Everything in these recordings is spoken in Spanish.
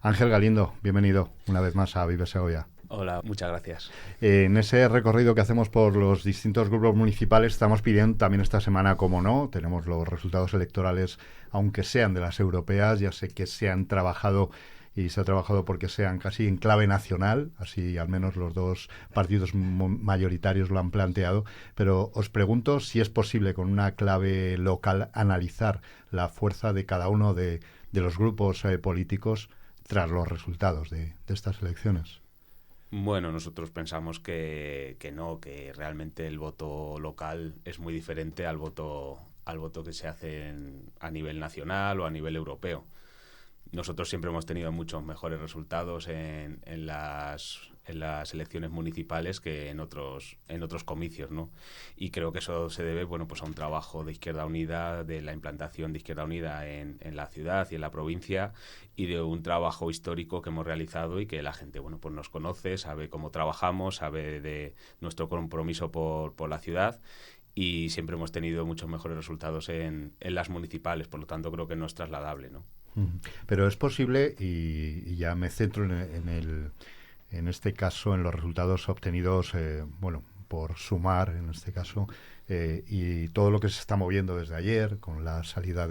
Ángel Galindo, bienvenido una vez más a Vive Segovia. Hola, muchas gracias. En ese recorrido que hacemos por los distintos grupos municipales estamos pidiendo también esta semana, como no, tenemos los resultados electorales, aunque sean de las europeas, ya sé que se han trabajado y se ha trabajado porque sean casi en clave nacional, así al menos los dos partidos mayoritarios lo han planteado, pero os pregunto si es posible con una clave local analizar la fuerza de cada uno de los grupos políticos tras los resultados de estas elecciones. Bueno, nosotros pensamos que no, que realmente el voto local es muy diferente al voto que se hace a nivel nacional o a nivel europeo. Nosotros siempre hemos tenido muchos mejores resultados en las elecciones municipales que en otros comicios, ¿no? Y creo que eso se debe, bueno, pues a un trabajo de Izquierda Unida, de la implantación de Izquierda Unida en la ciudad y en la provincia, y de un trabajo histórico que hemos realizado y que la gente, bueno, pues nos conoce, sabe cómo trabajamos, sabe de nuestro compromiso por la ciudad, y siempre hemos tenido muchos mejores resultados en las municipales, por lo tanto creo que no es trasladable, ¿no? Pero es posible, y ya me centro en este caso, en los resultados obtenidos, bueno, por Sumar, en este caso, y todo lo que se está moviendo desde ayer, con la salida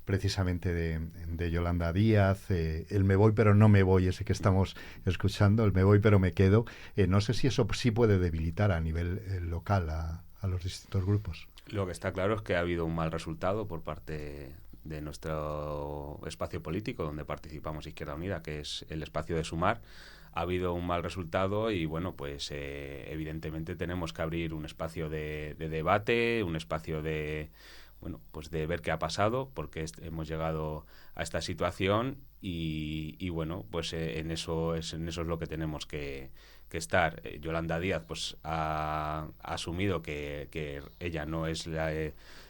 precisamente de Yolanda Díaz, el me voy pero no me voy, ese que estamos escuchando, el me voy pero me quedo. No sé si eso sí puede debilitar a nivel local a los distintos grupos. Lo que está claro es que ha habido un mal resultado por parte de nuestro espacio político donde participamos Izquierda Unida, que es el espacio de Sumar. Ha habido un mal resultado y bueno, pues evidentemente tenemos que abrir un espacio de debate, un espacio de, bueno, pues de ver qué ha pasado, porque hemos llegado a esta situación y bueno, pues en eso es lo que tenemos que estar. Yolanda Díaz pues ha asumido que ella no es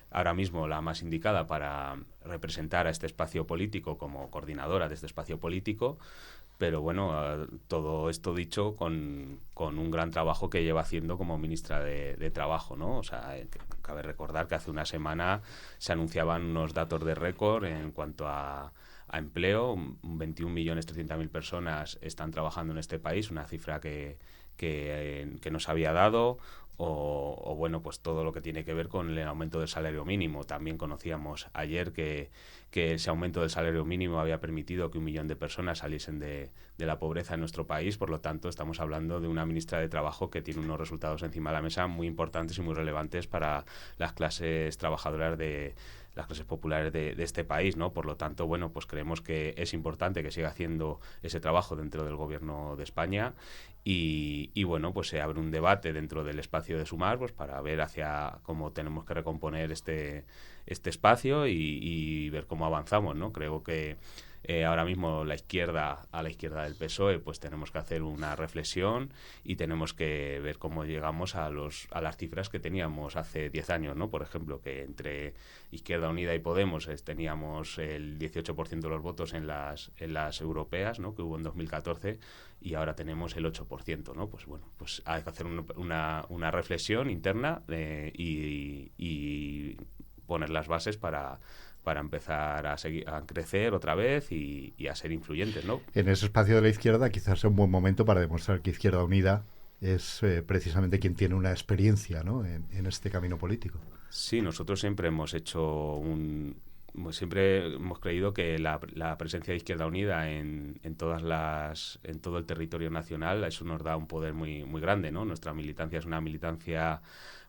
ahora mismo la más indicada para representar a este espacio político como coordinadora de este espacio político, pero bueno, todo esto dicho con un gran trabajo que lleva haciendo como ministra de Trabajo, ¿no? O sea, cabe recordar que hace una semana se anunciaban unos datos de récord en cuanto a empleo. 21.300.000 personas están trabajando en este país, una cifra que nos había dado. O bueno, pues todo lo que tiene que ver con el aumento del salario mínimo. También conocíamos ayer que ese aumento del salario mínimo había permitido que 1 millón de personas saliesen de la pobreza en nuestro país. Por lo tanto, estamos hablando de una ministra de Trabajo que tiene unos resultados encima de la mesa muy importantes y muy relevantes para las clases trabajadoras las clases populares de este país, ¿no? Por lo tanto, bueno, pues creemos que es importante que siga haciendo ese trabajo dentro del gobierno de España y bueno, pues se abre un debate dentro del espacio de Sumar, pues para ver hacia cómo tenemos que recomponer este espacio y ver cómo avanzamos, ¿no? Creo que ahora mismo a la izquierda del PSOE, pues tenemos que hacer una reflexión y tenemos que ver cómo llegamos a las cifras que teníamos hace 10 años, ¿no? Por ejemplo, que entre Izquierda Unida y Podemos teníamos el 18% de los votos en las europeas, ¿no? Que hubo en 2014 y ahora tenemos el 8%, ¿no? Pues bueno, pues hay que hacer una reflexión interna y poner las bases para empezar a crecer otra vez y a ser influyentes, ¿no? En ese espacio de la izquierda quizás sea un buen momento para demostrar que Izquierda Unida es precisamente quien tiene una experiencia, ¿no? en este camino político. Sí, nosotros siempre hemos hecho siempre hemos creído que la presencia de Izquierda Unida en todo el territorio nacional, eso nos da un poder muy, muy grande, ¿no? Nuestra militancia es una militancia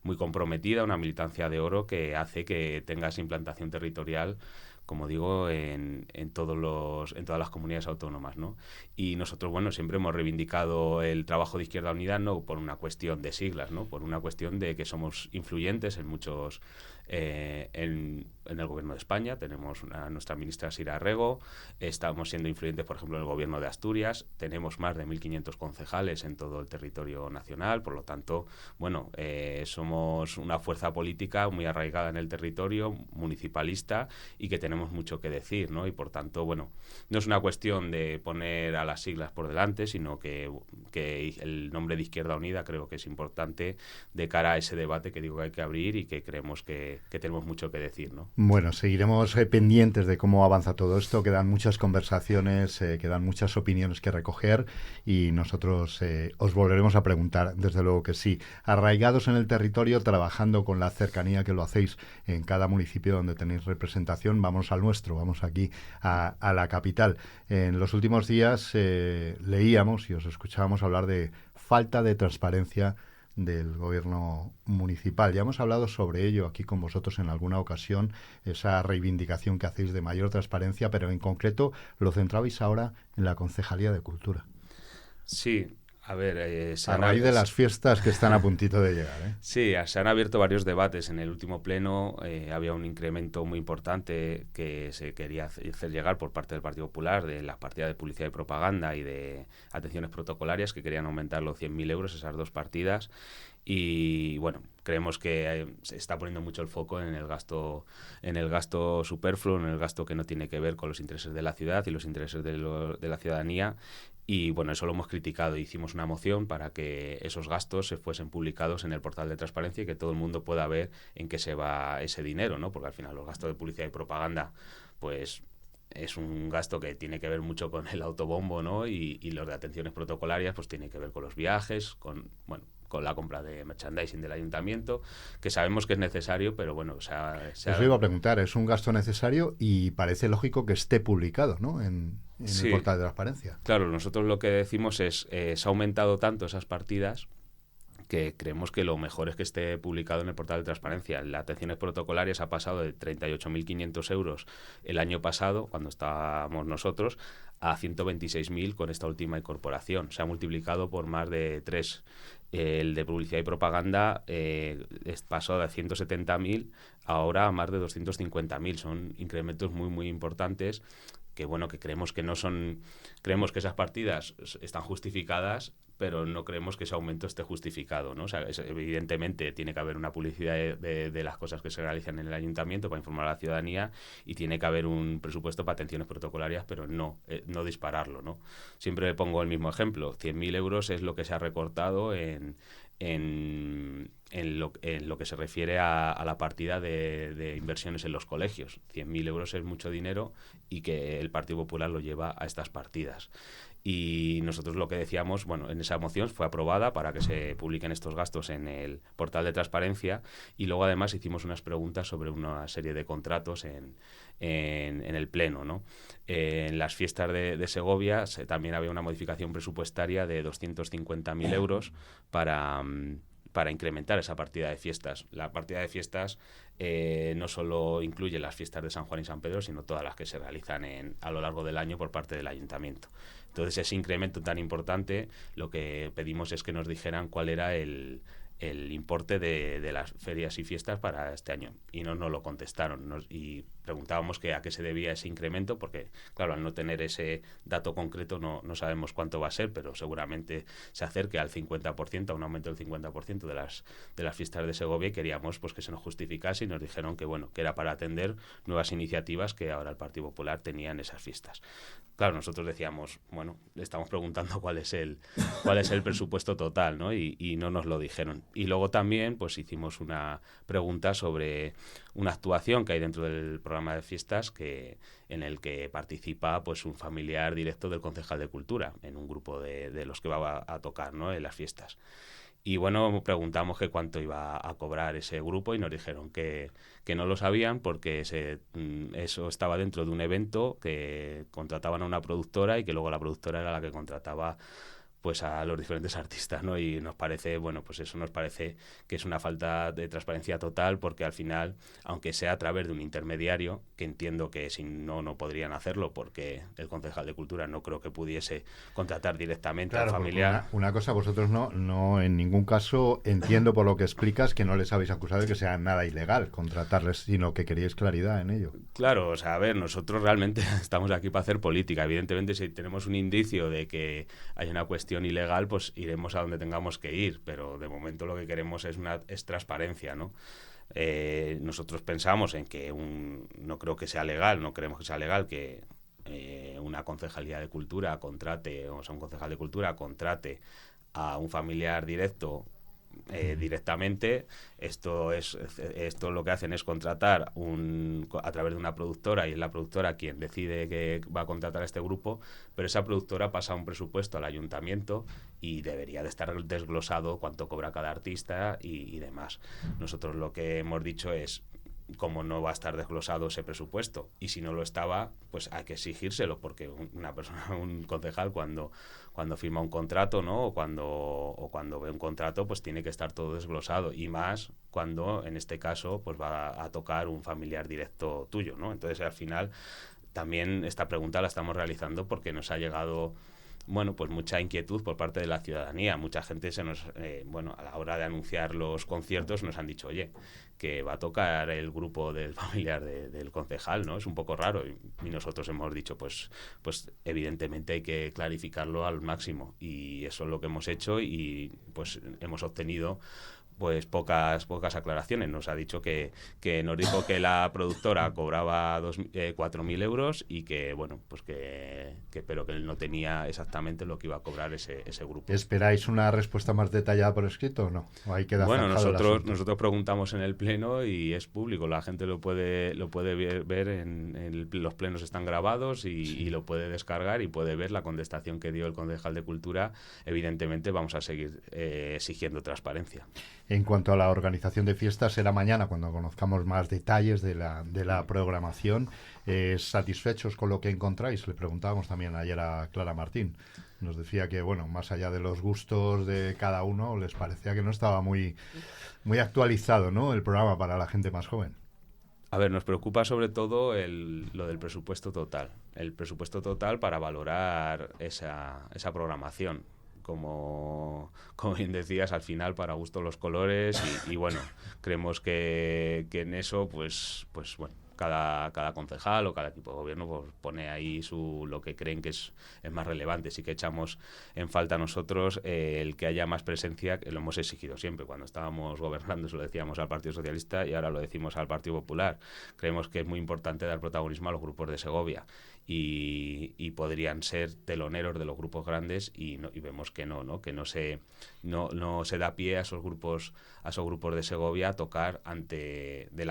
muy comprometida, una militancia de oro que hace que tenga esa implantación territorial, como digo, en todas las comunidades autónomas, ¿no? Y nosotros, bueno, siempre hemos reivindicado el trabajo de Izquierda Unida no por una cuestión de siglas, ¿no? Por una cuestión de que somos influyentes en muchos en el gobierno de España. Tenemos a nuestra ministra Sira Rego, estamos siendo influyentes, por ejemplo, en el gobierno de Asturias, tenemos más de 1.500 concejales en todo el territorio nacional, por lo tanto, bueno, somos una fuerza política muy arraigada en el territorio, municipalista, y que tenemos mucho que decir, ¿no? Y por tanto, bueno, no es una cuestión de poner a las siglas por delante, sino que el nombre de Izquierda Unida creo que es importante de cara a ese debate que digo que hay que abrir y que creemos que tenemos mucho que decir, ¿no? Bueno, seguiremos pendientes de cómo avanza todo esto. Quedan muchas conversaciones, quedan muchas opiniones que recoger y nosotros os volveremos a preguntar, desde luego que sí. Arraigados en el territorio, trabajando con la cercanía que lo hacéis en cada municipio donde tenéis representación, vamos al nuestro, vamos aquí a la capital. En los últimos días leíamos y os escuchábamos hablar de falta de transparencia del gobierno municipal. Ya hemos hablado sobre ello aquí con vosotros en alguna ocasión, esa reivindicación que hacéis de mayor transparencia, pero en concreto lo centrabais ahora en la Concejalía de Cultura. Sí, a ver, A raíz de las fiestas que están a puntito de llegar, ¿eh? Sí, se han abierto varios debates. En el último pleno había un incremento muy importante que se quería hacer llegar por parte del Partido Popular de las partidas de publicidad y propaganda y de atenciones protocolarias, que querían aumentar los 100.000 euros, esas dos partidas. Y bueno, creemos que se está poniendo mucho el foco en el gasto superfluo, en el gasto que no tiene que ver con los intereses de la ciudad y los intereses de la ciudadanía. Y bueno, eso lo hemos criticado. Hicimos una moción para que esos gastos se fuesen publicados en el portal de transparencia y que todo el mundo pueda ver en qué se va ese dinero, ¿no? Porque al final los gastos de publicidad y propaganda, pues es un gasto que tiene que ver mucho con el autobombo, ¿no? Y los de atenciones protocolarias, pues tiene que ver con los viajes, con la compra de merchandising del ayuntamiento, que sabemos que es necesario, pero bueno, Eso iba a preguntar, es un gasto necesario y parece lógico que esté publicado, ¿no? En el sí, portal de transparencia. claro, nosotros lo que decimos es, se ha aumentado tanto esas partidas que creemos que lo mejor es que esté publicado en el portal de transparencia. La atenciones protocolarias ha pasado de 38.500 euros el año pasado, cuando estábamos nosotros, a 126.000 con esta última incorporación. Se ha multiplicado por más de 3. El de publicidad y propaganda pasó de 170.000 ahora a más de 250.000. Son incrementos muy, muy importantes que bueno, que creemos que no son, creemos que esas partidas están justificadas, pero no creemos que ese aumento esté justificado, ¿no? O sea, evidentemente tiene que haber una publicidad de las cosas que se realizan en el ayuntamiento para informar a la ciudadanía y tiene que haber un presupuesto para atenciones protocolarias, pero no dispararlo, ¿no? Siempre pongo el mismo ejemplo, 100.000 euros es lo que se ha recortado en lo que se refiere a la partida de inversiones en los colegios. 100.000 euros es mucho dinero y que el Partido Popular lo lleva a estas partidas. Y nosotros lo que decíamos, bueno, en esa moción fue aprobada para que se publiquen estos gastos en el portal de transparencia y luego además hicimos unas preguntas sobre una serie de contratos en el Pleno, ¿no? En las fiestas de Segovia también había una modificación presupuestaria de 250.000 euros para incrementar esa partida de fiestas. La partida de fiestas no solo incluye las fiestas de San Juan y San Pedro, sino todas las que se realizan a lo largo del año por parte del ayuntamiento. Entonces, ese incremento tan importante, lo que pedimos es que nos dijeran cuál era el importe de las ferias y fiestas para este año. Y no nos lo contestaron. Y preguntábamos a qué se debía ese incremento, porque, claro, al no tener ese dato concreto no sabemos cuánto va a ser, pero seguramente se acerque al 50%, a un aumento del 50% de las fiestas de Segovia, y queríamos pues que se nos justificase y nos dijeron que, bueno, que era para atender nuevas iniciativas que ahora el Partido Popular tenía en esas fiestas. Claro, nosotros decíamos, bueno, le estamos preguntando cuál es el presupuesto total, ¿no? Y no nos lo dijeron. Y luego también pues hicimos una pregunta sobre una actuación que hay dentro del programa de fiestas en el que participa pues un familiar directo del concejal de Cultura, en un grupo de los que va a tocar, ¿no?, en las fiestas. Y bueno, preguntamos que cuánto iba a cobrar ese grupo y nos dijeron que no lo sabían porque eso estaba dentro de un evento que contrataban a una productora y que luego la productora era la que contrataba pues a los diferentes artistas, ¿no? Y nos parece, bueno, pues eso nos parece que es una falta de transparencia total, porque al final, aunque sea a través de un intermediario, que entiendo que si no podrían hacerlo, porque el concejal de Cultura no creo que pudiese contratar directamente al familiar. Una cosa, vosotros no en ningún caso entiendo por lo que explicas que no les habéis acusado de que sea nada ilegal contratarles, sino que queríais claridad en ello. Claro, o sea, a ver, nosotros realmente estamos aquí para hacer política. Evidentemente, si tenemos un indicio de que hay una cuestión ilegal, pues iremos a donde tengamos que ir, pero de momento lo que queremos es transparencia, ¿no? Nosotros pensamos en que no creo que sea legal, no creemos que sea legal que una concejalía de cultura contrate, o sea, un concejal de cultura contrate a un familiar directo directamente. Esto lo que hacen es contratar a través de una productora, y es la productora quien decide que va a contratar a este grupo, pero esa productora pasa un presupuesto al ayuntamiento y debería de estar desglosado cuánto cobra cada artista y demás. Nosotros lo que hemos dicho es, como no va a estar desglosado ese presupuesto, y si no lo estaba, pues hay que exigírselo, porque una persona, un concejal, cuando firma un contrato, ¿no? o cuando ve un contrato, pues tiene que estar todo desglosado, y más cuando en este caso pues va a tocar un familiar directo tuyo, ¿no? Entonces, al final, también esta pregunta la estamos realizando porque nos ha llegado, bueno, pues mucha inquietud por parte de la ciudadanía. Mucha gente a la hora de anunciar los conciertos nos han dicho, oye, que va a tocar el grupo del familiar del concejal, ¿no? Es un poco raro. Y nosotros hemos dicho, pues evidentemente hay que clarificarlo al máximo. Y eso es lo que hemos hecho, y pues hemos obtenido pues pocas aclaraciones. Nos ha dicho que nos dijo que la productora cobraba 4.000 euros, y que, bueno, pues pero que él no tenía exactamente lo que iba a cobrar ese grupo. ¿Esperáis una respuesta más detallada por escrito o no? ¿O ahí queda Bueno, zanjado el asunto? nosotros preguntamos en el pleno y es público, la gente lo puede ver los plenos están grabados, y lo puede descargar y puede ver la contestación que dio el concejal de Cultura. Evidentemente vamos a seguir exigiendo transparencia. En cuanto a la organización de fiestas, será mañana cuando conozcamos más detalles de la programación. ¿Satisfechos con lo que encontráis? Le preguntábamos también ayer a Clara Martín. Nos decía que, bueno, más allá de los gustos de cada uno, les parecía que no estaba muy actualizado, ¿no?, el programa para la gente más joven. A ver, nos preocupa sobre todo lo del presupuesto total. El presupuesto total para valorar esa programación. Como bien decías, al final, para gusto los colores, y bueno, creemos que en eso, pues bueno, cada concejal o cada equipo de gobierno pues pone ahí lo que creen que es más relevante. Sí que echamos en falta nosotros el que haya más presencia, que lo hemos exigido siempre. Cuando estábamos gobernando se lo decíamos al Partido Socialista, y ahora lo decimos al Partido Popular. Creemos que es muy importante dar protagonismo a los grupos de Segovia, y podrían ser teloneros de los grupos grandes, y vemos que que no se da pie a esos grupos de Segovia a tocar antes de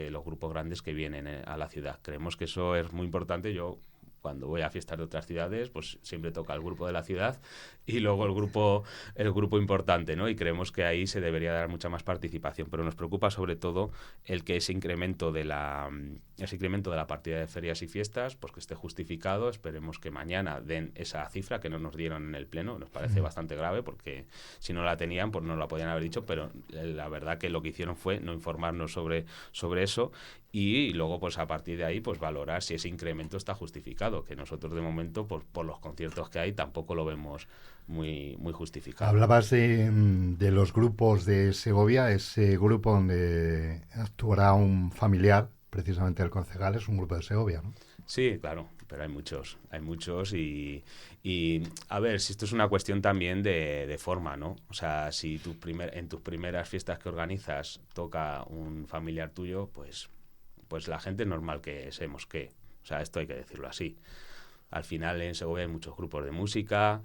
los grupos grandes que vienen a la ciudad. Creemos que eso es muy importante. Yo, cuando voy a fiestas de otras ciudades, pues siempre toca el grupo de la ciudad y luego el grupo importante, ¿no? Y creemos que ahí se debería dar mucha más participación, pero nos preocupa sobre todo el que ese incremento de la partida de ferias y fiestas, pues que esté justificado. Esperemos que mañana den esa cifra que no nos dieron en el pleno. Nos parece bastante grave, porque si no la tenían, pues no la podían haber dicho, pero la verdad que lo que hicieron fue no informarnos sobre eso, y luego pues a partir de ahí pues valorar si ese incremento está justificado, que nosotros de momento por los conciertos que hay tampoco lo vemos muy justificado. Hablabas de los grupos de Segovia, ese grupo donde actuará un familiar precisamente del concejal, es un grupo de Segovia, ¿no? Sí, claro, pero hay muchos, y a ver, si esto es una cuestión también de forma, ¿no? O sea, si en tus primeras fiestas que organizas toca un familiar tuyo, pues la gente es normal que se mosquee. O sea, esto hay que decirlo así. Al final en Segovia hay muchos grupos de música,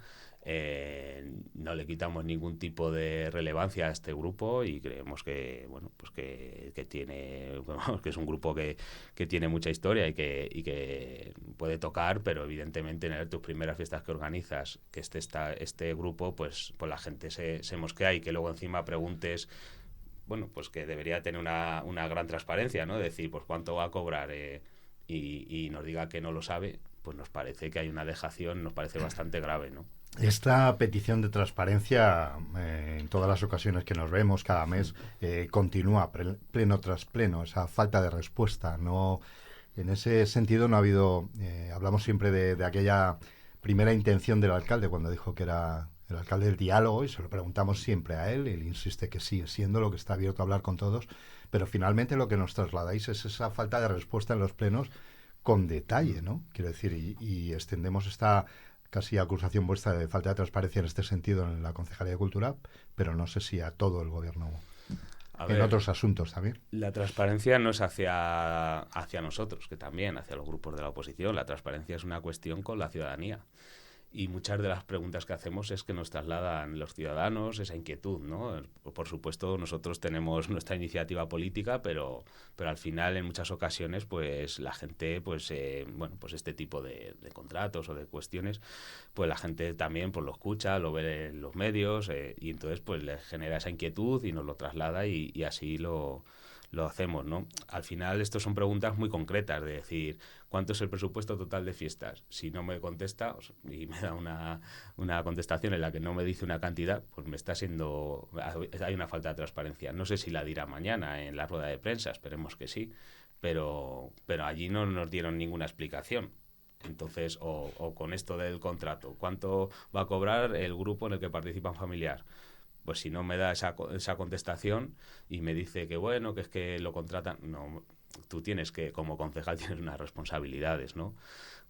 no le quitamos ningún tipo de relevancia a este grupo, y creemos que bueno, pues que tiene, que es un grupo que tiene mucha historia y que puede tocar, pero evidentemente en tus primeras fiestas que organizas, que este grupo, pues la gente se mosquea, y que luego encima preguntes, bueno, pues que debería tener una gran transparencia, ¿no? Decir, pues cuánto va a cobrar, y nos diga que no lo sabe, pues nos parece que hay una dejación, nos parece bastante grave, ¿no? Esta petición de transparencia, en todas las ocasiones que nos vemos cada mes, continúa pleno tras pleno, esa falta de respuesta. No, en ese sentido no ha habido, hablamos siempre de aquella primera intención del alcalde cuando dijo que era el alcalde del diálogo, y se lo preguntamos siempre a él, y él insiste que sigue siendo lo que está abierto a hablar con todos, pero finalmente lo que nos trasladáis es esa falta de respuesta en los plenos con detalle, ¿no? Quiero decir, y extendemos esta casi acusación vuestra de falta de transparencia en este sentido en la Concejalía de Cultura, pero no sé si a todo el gobierno, en otros asuntos también. La transparencia no es hacia nosotros, que también hacia los grupos de la oposición. La transparencia es una cuestión con la ciudadanía. y muchas de las preguntas que hacemos es que nos trasladan los ciudadanos esa inquietud, ¿no? Por supuesto, nosotros tenemos nuestra iniciativa política, pero al final, en muchas ocasiones, pues la gente, pues bueno, pues este tipo de contratos o de cuestiones, pues la gente también pues lo escucha, lo ve en los medios, y entonces pues les genera esa inquietud y nos lo traslada y así lo hacemos, ¿no? Al final, estos son preguntas muy concretas, de decir, ¿cuánto es el presupuesto total de fiestas? Si no me contesta y me da una contestación en la que no me dice una cantidad, pues me está siendo... Hay una falta de transparencia. No sé si la dirá mañana en la rueda de prensa, esperemos que sí, pero allí no nos dieron ninguna explicación. Entonces, o con esto del contrato, ¿cuánto va a cobrar el grupo en el que participa un familiar? Pues si no me da esa contestación y me dice que bueno, que es que lo contratan, no, tú tienes que, como concejal, tienes unas responsabilidades, ¿no?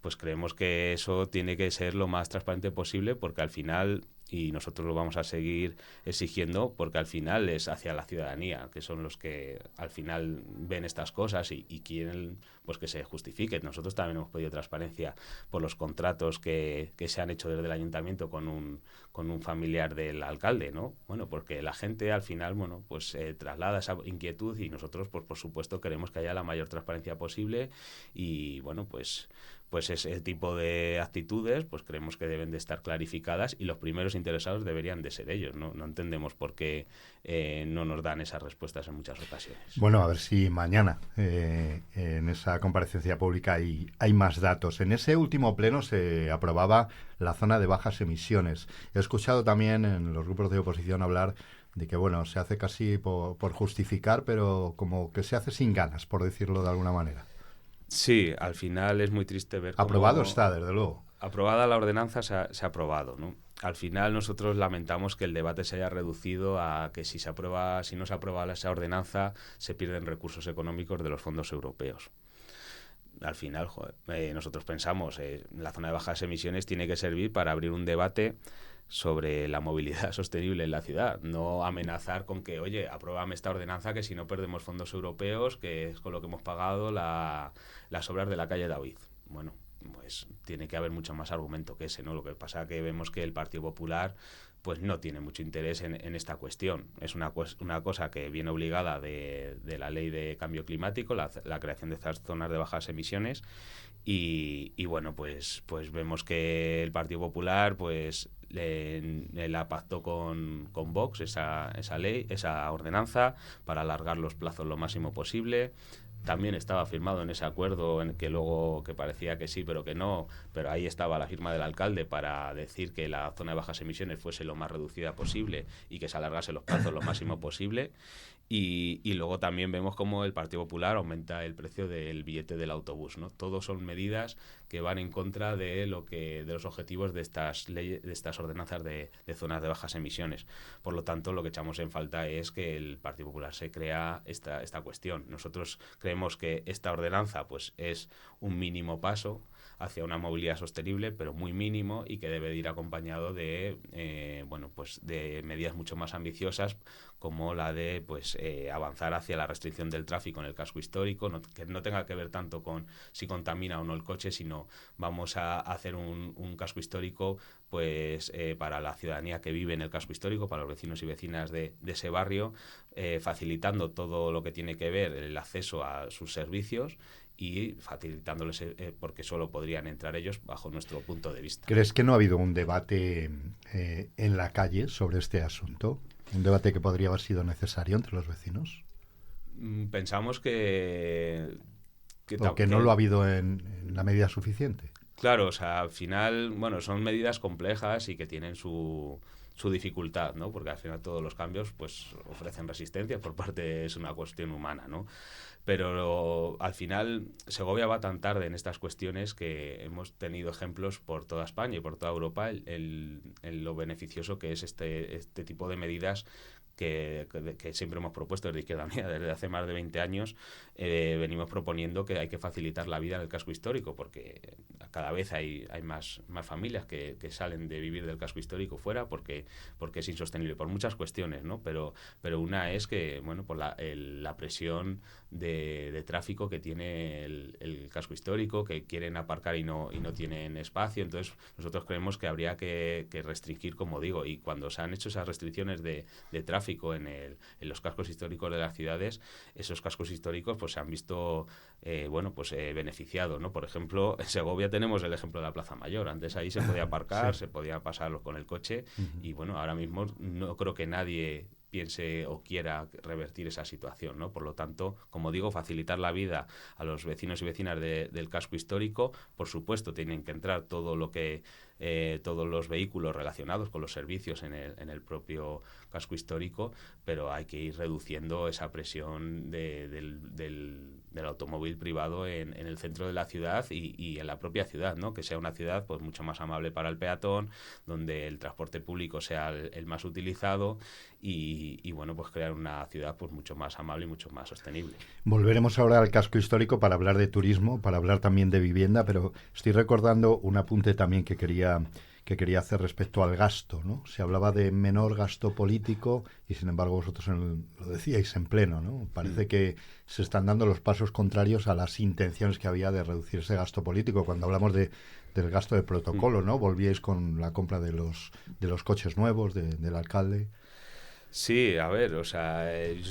Pues creemos que eso tiene que ser lo más transparente posible, porque al final, y nosotros lo vamos a seguir exigiendo, porque al final es hacia la ciudadanía, que son los que al final ven estas cosas y quieren pues que se justifique. Nosotros también hemos pedido transparencia por los contratos que se han hecho desde el ayuntamiento con un familiar del alcalde, ¿no? Bueno, porque la gente al final, bueno, pues traslada esa inquietud y nosotros, pues por supuesto, queremos que haya la mayor transparencia posible y, bueno, pues ese tipo de actitudes pues creemos que deben de estar clarificadas y los primeros interesados deberían de ser ellos, ¿no? No entendemos por qué no nos dan esas respuestas en muchas ocasiones. Bueno, a ver si mañana en esa comparecencia pública hay más datos. En ese último pleno se aprobaba la zona de bajas emisiones. He escuchado también en los grupos de oposición hablar de que, bueno, se hace casi por justificar, pero como que se hace sin ganas, por decirlo de alguna manera. Sí, al final es muy triste ver cómo... Aprobado está, desde luego. Aprobada la ordenanza se ha aprobado, ¿no? Al final nosotros lamentamos que el debate se haya reducido a que si no se aprueba esa ordenanza se pierden recursos económicos de los fondos europeos. Al final, joder, nosotros pensamos la zona de bajas emisiones tiene que servir para abrir un debate sobre la movilidad sostenible en la ciudad, no amenazar con que, oye, apruébame esta ordenanza que si no perdemos fondos europeos, que es con lo que hemos pagado las obras de la calle David. Bueno, pues tiene que haber mucho más argumento que ese, ¿no? Lo que pasa es que vemos que el Partido Popular pues no tiene mucho interés en esta cuestión. Es una cosa que viene obligada de la ley de cambio climático, la creación de estas zonas de bajas emisiones y bueno, pues vemos que el Partido Popular pues la pactó con Vox esa ley, esa ordenanza para alargar los plazos lo máximo posible. También estaba firmado en ese acuerdo en que luego que parecía que sí pero que no, pero ahí estaba la firma del alcalde para decir que la zona de bajas emisiones fuese lo más reducida posible y que se alargase los plazos lo máximo posible. Y luego también vemos cómo el Partido Popular aumenta el precio del billete del autobús, ¿no? Todos son medidas que van en contra de los objetivos de estas leyes, de estas ordenanzas de zonas de bajas emisiones. Por lo tanto, lo que echamos en falta es que el Partido Popular se crea esta cuestión. Nosotros creemos que esta ordenanza pues es un mínimo paso hacia una movilidad sostenible, pero muy mínimo y que debe de ir acompañado de de medidas mucho más ambiciosas como la de avanzar hacia la restricción del tráfico en el casco histórico, que no tenga que ver tanto con si contamina o no el coche, sino vamos a hacer un casco histórico para la ciudadanía que vive en el casco histórico, para los vecinos y vecinas de ese barrio, facilitando todo lo que tiene que ver el acceso a sus servicios y facilitándoles porque solo podrían entrar ellos bajo nuestro punto de vista. ¿Crees que no ha habido un debate en la calle sobre este asunto? ¿Un debate que podría haber sido necesario entre los vecinos? Pensamos que no lo ha habido en la medida suficiente. Claro, o sea, al final, bueno, son medidas complejas y que tienen su dificultad, ¿no? Porque al final todos los cambios pues ofrecen resistencia por parte, es una cuestión humana, ¿no? Pero al final Segovia va tan tarde en estas cuestiones que hemos tenido ejemplos por toda España y por toda Europa en lo beneficioso que es este tipo de medidas que siempre hemos propuesto desde Izquierda Unida, desde hace más de 20 años, venimos proponiendo que hay que facilitar la vida en el casco histórico, porque cada vez hay más familias que salen de vivir del casco histórico fuera porque es insostenible, por muchas cuestiones, ¿no? Pero una es que, bueno, por la presión de tráfico que tiene el casco histórico, que quieren aparcar y no tienen espacio. Entonces nosotros creemos que habría que restringir, como digo, y cuando se han hecho esas restricciones de tráfico en los cascos históricos de las ciudades, esos cascos históricos pues se han visto beneficiados, ¿no? Por ejemplo, en Segovia tenemos el ejemplo de la Plaza Mayor. Antes ahí se podía aparcar, Sí. se podía pasar con el coche, y bueno, ahora mismo no creo que nadie piense o quiera revertir esa situación, ¿no? Por lo tanto, como digo, facilitar la vida a los vecinos y vecinas del casco histórico. Por supuesto, tienen que entrar todos los vehículos relacionados con los servicios en el propio casco histórico, pero hay que ir reduciendo esa presión del automóvil privado en el centro de la ciudad y en la propia ciudad, ¿no? Que sea una ciudad pues mucho más amable para el peatón, donde el transporte público sea el más utilizado y bueno, pues crear una ciudad pues mucho más amable y mucho más sostenible. Volveremos ahora al casco histórico para hablar de turismo, para hablar también de vivienda, pero estoy recordando un apunte también que quería hacer respecto al gasto, ¿no? Se hablaba de menor gasto político y sin embargo vosotros lo decíais en pleno, ¿no? Parece que se están dando los pasos contrarios a las intenciones que había de reducir ese gasto político. Cuando hablamos del gasto de protocolo, ¿no? Volvíais con la compra de los coches nuevos del alcalde. Sí, a ver, o sea,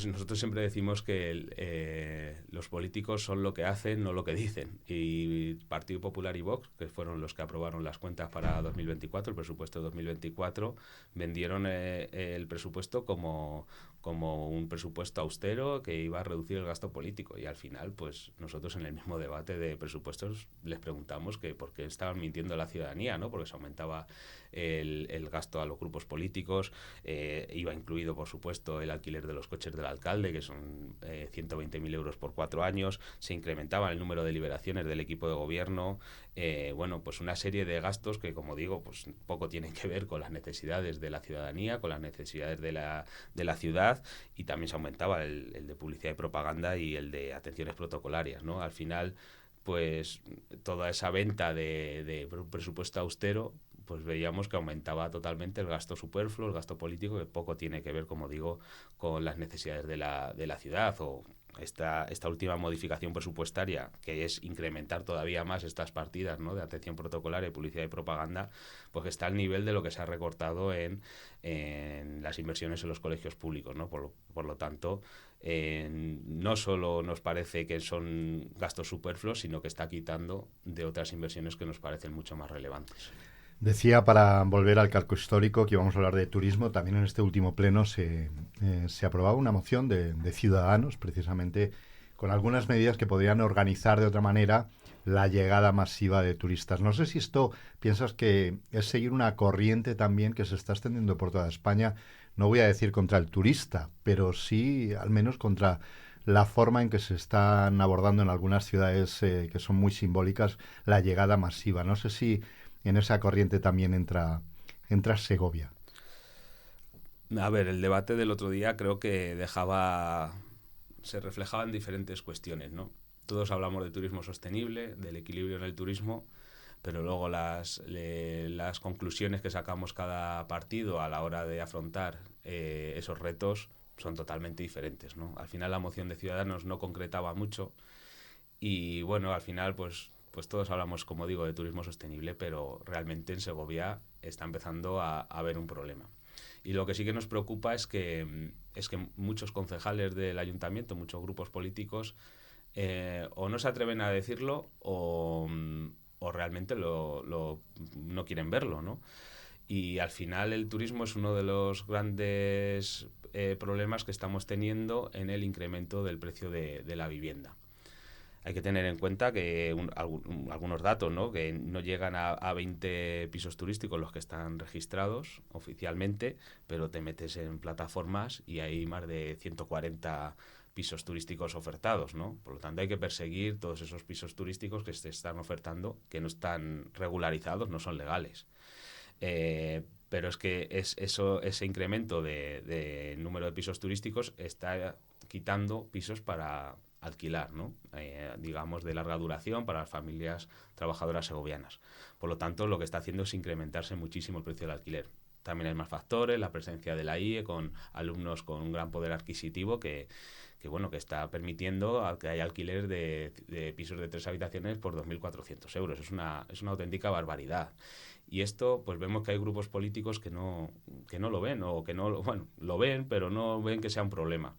nosotros siempre decimos que los políticos son lo que hacen, no lo que dicen. Y Partido Popular y Vox, que fueron los que aprobaron las cuentas para 2024, el presupuesto de 2024, vendieron el presupuesto como un presupuesto austero que iba a reducir el gasto político. Y al final, pues nosotros en el mismo debate de presupuestos les preguntamos que por qué estaban mintiendo a la ciudadanía, ¿no? Porque se aumentaba el gasto a los grupos políticos, iba incluido, por supuesto, el alquiler de los coches del alcalde, que son 120.000 euros por 4 años, se incrementaba el número de liberaciones del equipo de gobierno, bueno, pues una serie de gastos que, como digo, pues poco tienen que ver con las necesidades de la ciudadanía, con las necesidades de la ciudad, y también se aumentaba el de publicidad y propaganda y el de atenciones protocolarias, ¿no? Al final, pues toda esa venta de un presupuesto austero, pues veíamos que aumentaba totalmente el gasto superfluo, el gasto político, que poco tiene que ver, como digo, con las necesidades de la ciudad. O esta última modificación presupuestaria, que es incrementar todavía más estas partidas, ¿no?, de atención protocolaria, publicidad y propaganda, pues está al nivel de lo que se ha recortado en las inversiones en los colegios públicos, ¿no? Por lo tanto, no solo nos parece que son gastos superfluos, sino que está quitando de otras inversiones que nos parecen mucho más relevantes. Decía, para volver al casco histórico, que íbamos a hablar de turismo. También en este último pleno se aprobaba una moción de Ciudadanos, precisamente con algunas medidas que podrían organizar de otra manera la llegada masiva de turistas. No sé si esto piensas que es seguir una corriente también que se está extendiendo por toda España, no voy a decir contra el turista, pero sí al menos contra la forma en que se están abordando en algunas ciudades que son muy simbólicas la llegada masiva. No sé si en esa corriente también entra Segovia. A ver, el debate del otro día creo que se reflejaba en diferentes cuestiones, ¿no? Todos hablamos de turismo sostenible, del equilibrio en el turismo, pero luego las conclusiones que sacamos cada partido a la hora de afrontar esos retos son totalmente diferentes, ¿no? Al final la moción de Ciudadanos no concretaba mucho y bueno, al final pues todos hablamos, como digo, de turismo sostenible, pero realmente en Segovia está empezando a haber un problema. Y lo que sí que nos preocupa es que muchos concejales del ayuntamiento, muchos grupos políticos, o no se atreven a decirlo o realmente no quieren verlo, ¿no? Y al final el turismo es uno de los grandes problemas que estamos teniendo en el incremento del precio de la vivienda. Hay que tener en cuenta que algunos datos, ¿no?, que no llegan a 20 pisos turísticos los que están registrados oficialmente, pero te metes en plataformas y hay más de 140 pisos turísticos ofertados, ¿no? Por lo tanto, hay que perseguir todos esos pisos turísticos que se están ofertando, que no están regularizados, no son legales. pero es que ese incremento de número de pisos turísticos está quitando pisos para alquilar, ¿no? Digamos, de larga duración para las familias trabajadoras segovianas. Por lo tanto, lo que está haciendo es incrementarse muchísimo el precio del alquiler. También hay más factores, la presencia de la IE con alumnos con un gran poder adquisitivo que está permitiendo que haya alquiler de pisos de 3 habitaciones por 2.400 euros. Es una auténtica barbaridad. Y esto, pues vemos que hay grupos políticos que no lo ven, o que no, bueno, lo ven, pero no ven que sea un problema.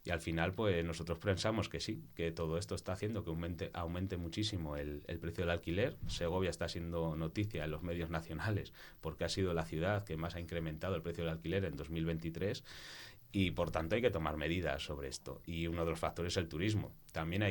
Y al final, pues nosotros pensamos que sí, que todo esto está haciendo que aumente muchísimo el precio del alquiler. Segovia está siendo noticia en los medios nacionales porque ha sido la ciudad que más ha incrementado el precio del alquiler en 2023. Y por tanto hay que tomar medidas sobre esto. Y uno de los factores es el turismo. También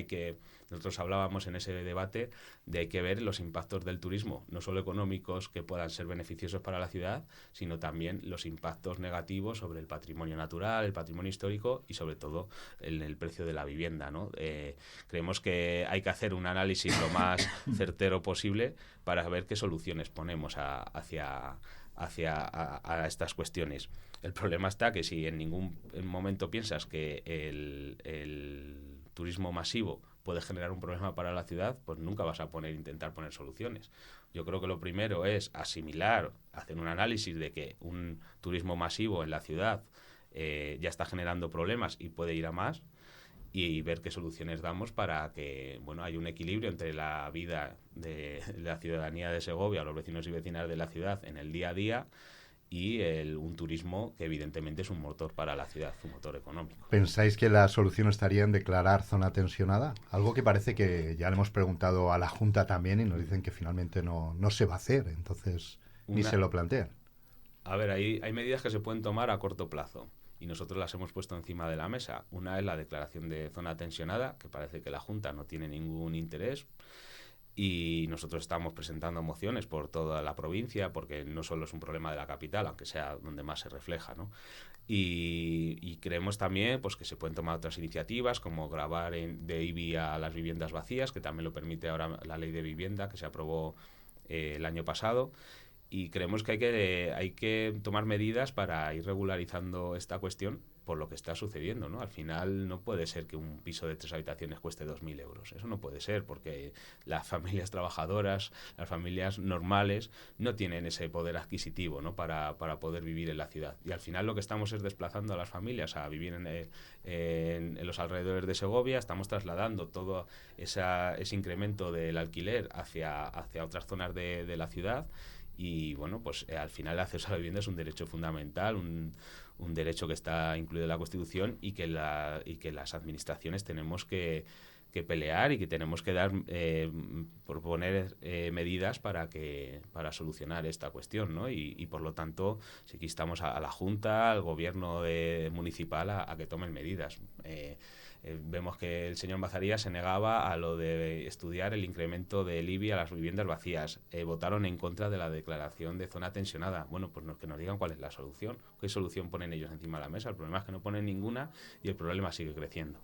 nosotros hablábamos en ese debate de hay que ver los impactos del turismo, no solo económicos que puedan ser beneficiosos para la ciudad, sino también los impactos negativos sobre el patrimonio natural, el patrimonio histórico y sobre todo en el precio de la vivienda, ¿no? Creemos que hay que hacer un análisis lo más certero posible para ver qué soluciones ponemos hacia estas cuestiones. El problema está que si en ningún momento piensas que el turismo masivo puede generar un problema para la ciudad, pues nunca vas a intentar poner soluciones. Yo creo que lo primero es asimilar, hacer un análisis de que un turismo masivo en la ciudad ya está generando problemas y puede ir a más, y ver qué soluciones damos para que haya un equilibrio entre la vida de la ciudadanía de Segovia, los vecinos y vecinas de la ciudad en el día a día, y un turismo que evidentemente es un motor para la ciudad, un motor económico. ¿Pensáis que la solución estaría en declarar zona tensionada? Algo que parece que ya le hemos preguntado a la Junta también y nos dicen que finalmente no se va a hacer, entonces ni se lo plantean. A ver, hay medidas que se pueden tomar a corto plazo y nosotros las hemos puesto encima de la mesa. Una es la declaración de zona tensionada, que parece que la Junta no tiene ningún interés, y nosotros estamos presentando mociones por toda la provincia, porque no solo es un problema de la capital, aunque sea donde más se refleja, ¿no? Y creemos también pues que se pueden tomar otras iniciativas, como gravar de IBI a las viviendas vacías, que también lo permite ahora la ley de vivienda que se aprobó el año pasado. Y creemos que hay que tomar medidas para ir regularizando esta cuestión por lo que está sucediendo, ¿no? Al final no puede ser que un piso de 3 habitaciones cueste 2.000 euros. Eso no puede ser, porque las familias trabajadoras, las familias normales, no tienen ese poder adquisitivo, ¿no? para poder vivir en la ciudad. Y al final lo que estamos es desplazando a las familias a vivir en los alrededores de Segovia. Estamos trasladando todo ese incremento del alquiler hacia otras zonas de la ciudad. Y pues al final el acceso a la vivienda es un derecho fundamental, un derecho que está incluido en la Constitución y que las administraciones tenemos que pelear y que tenemos que proponer medidas para solucionar esta cuestión, ¿no? Y por lo tanto, sí que instamos a la Junta, al gobierno municipal a que tomen medidas. Vemos que el señor Mazaría se negaba a lo de estudiar el incremento del IBI a las viviendas vacías. Votaron en contra de la declaración de zona tensionada. Bueno, pues que nos digan cuál es la solución. ¿Qué solución ponen ellos encima de la mesa? El problema es que no ponen ninguna y el problema sigue creciendo.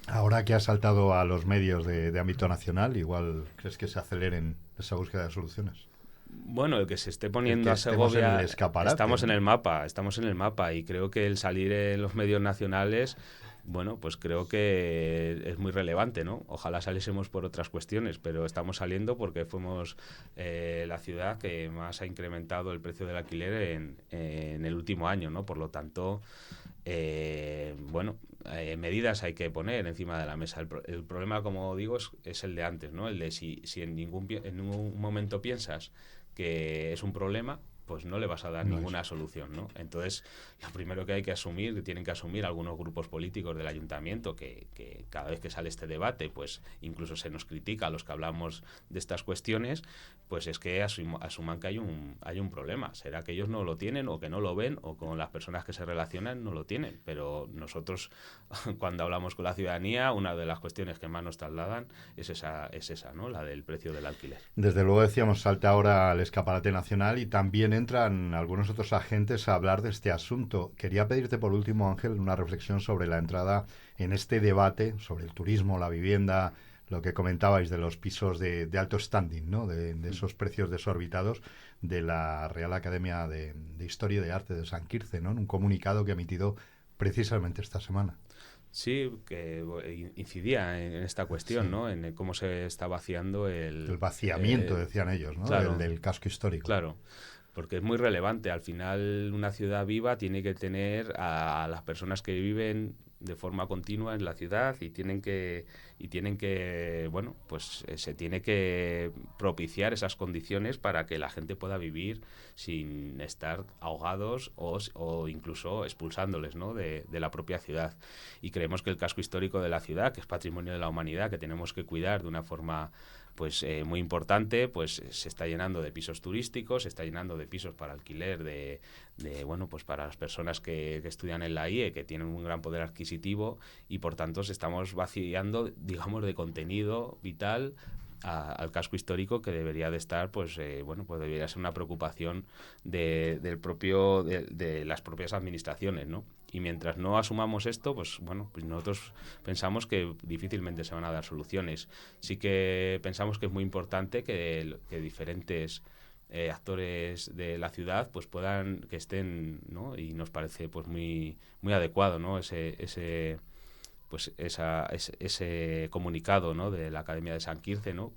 Ahora que ha saltado a los medios de ámbito nacional, igual crees que se aceleren esa búsqueda de soluciones. Bueno, el que se esté poniendo a Segovia, estamos en el mapa y creo que el salir en los medios nacionales, pues creo que es muy relevante, ¿no? Ojalá saliésemos por otras cuestiones, pero estamos saliendo porque fuimos la ciudad que más ha incrementado el precio del alquiler en el último año, ¿no? Por lo tanto, medidas hay que poner encima de la mesa. El problema, como digo, es el de antes, ¿no? El de si en ningún momento piensas que es un problema, pues no le vas a dar ninguna solución, ¿no? Entonces, lo primero que hay que asumir, que tienen que asumir algunos grupos políticos del ayuntamiento, que cada vez que sale este debate, pues incluso se nos critica a los que hablamos de estas cuestiones, pues es que asuman que hay un problema. Será que ellos no lo tienen o que no lo ven o con las personas que se relacionan no lo tienen, pero nosotros cuando hablamos con la ciudadanía, una de las cuestiones que más nos trasladan es esa, ¿no? La del precio del alquiler. Desde luego decíamos, salta ahora al escaparate nacional y también entran algunos otros agentes a hablar de este asunto. Quería pedirte por último, Ángel, una reflexión sobre la entrada en este debate sobre el turismo, la vivienda, lo que comentabais de los pisos de alto standing, ¿no? De esos precios desorbitados de la Real Academia de Historia y de Arte de San Quirce, ¿no? En un comunicado que ha emitido precisamente esta semana. Sí, que incidía en esta cuestión, Sí. ¿no? En cómo se está vaciando El vaciamiento, decían ellos, ¿no? Claro, Del casco histórico. claro, porque es muy relevante. Al final, una ciudad viva tiene que tener a las personas que viven de forma continua en la ciudad y tienen que, bueno, pues se tiene que propiciar esas condiciones para que la gente pueda vivir sin estar ahogados o incluso expulsándoles, ¿no? de la propia ciudad. Y creemos que el casco histórico de la ciudad, que es patrimonio de la humanidad, que tenemos que cuidar de una forma pues muy importante, pues se está llenando de pisos turísticos, se está llenando de pisos para alquiler bueno, pues para las personas que estudian en la IE, que tienen un gran poder adquisitivo, y por tanto se estamos vaciando, digamos, de contenido vital al casco histórico, que debería de estar, pues bueno, pues debería ser una preocupación de las propias administraciones, ¿no? Y mientras no asumamos esto, pues bueno, pues nosotros pensamos que difícilmente se van a dar soluciones. Sí que pensamos que es muy importante que diferentes actores de la ciudad pues que estén, ¿no? Y nos parece pues muy adecuado, ¿no? Ese comunicado, ¿no? De la Academia de San Quirce, ¿no?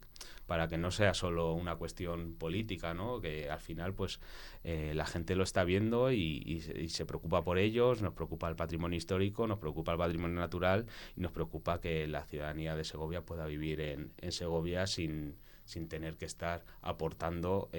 Para que no sea solo una cuestión política, ¿no? Que al final pues la gente lo está viendo y se preocupa por ellos, nos preocupa el patrimonio histórico, nos preocupa el patrimonio natural y nos preocupa que la ciudadanía de Segovia pueda vivir en Segovia sin tener que estar aportando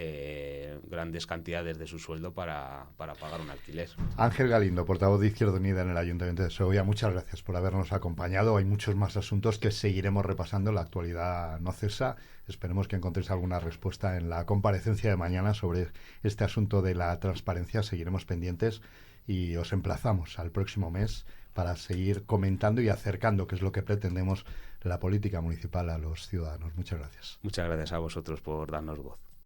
grandes cantidades de su sueldo para pagar un alquiler. Ángel Galindo, portavoz de Izquierda Unida en el Ayuntamiento de Segovia, muchas gracias por habernos acompañado. Hay muchos más asuntos que seguiremos repasando. La actualidad no cesa. Esperemos que encontréis alguna respuesta en la comparecencia de mañana sobre este asunto de la transparencia. Seguiremos pendientes y os emplazamos al próximo mes para seguir comentando y acercando, que es lo que pretendemos, la política municipal a los ciudadanos. Muchas gracias. Muchas gracias a vosotros por darnos voz.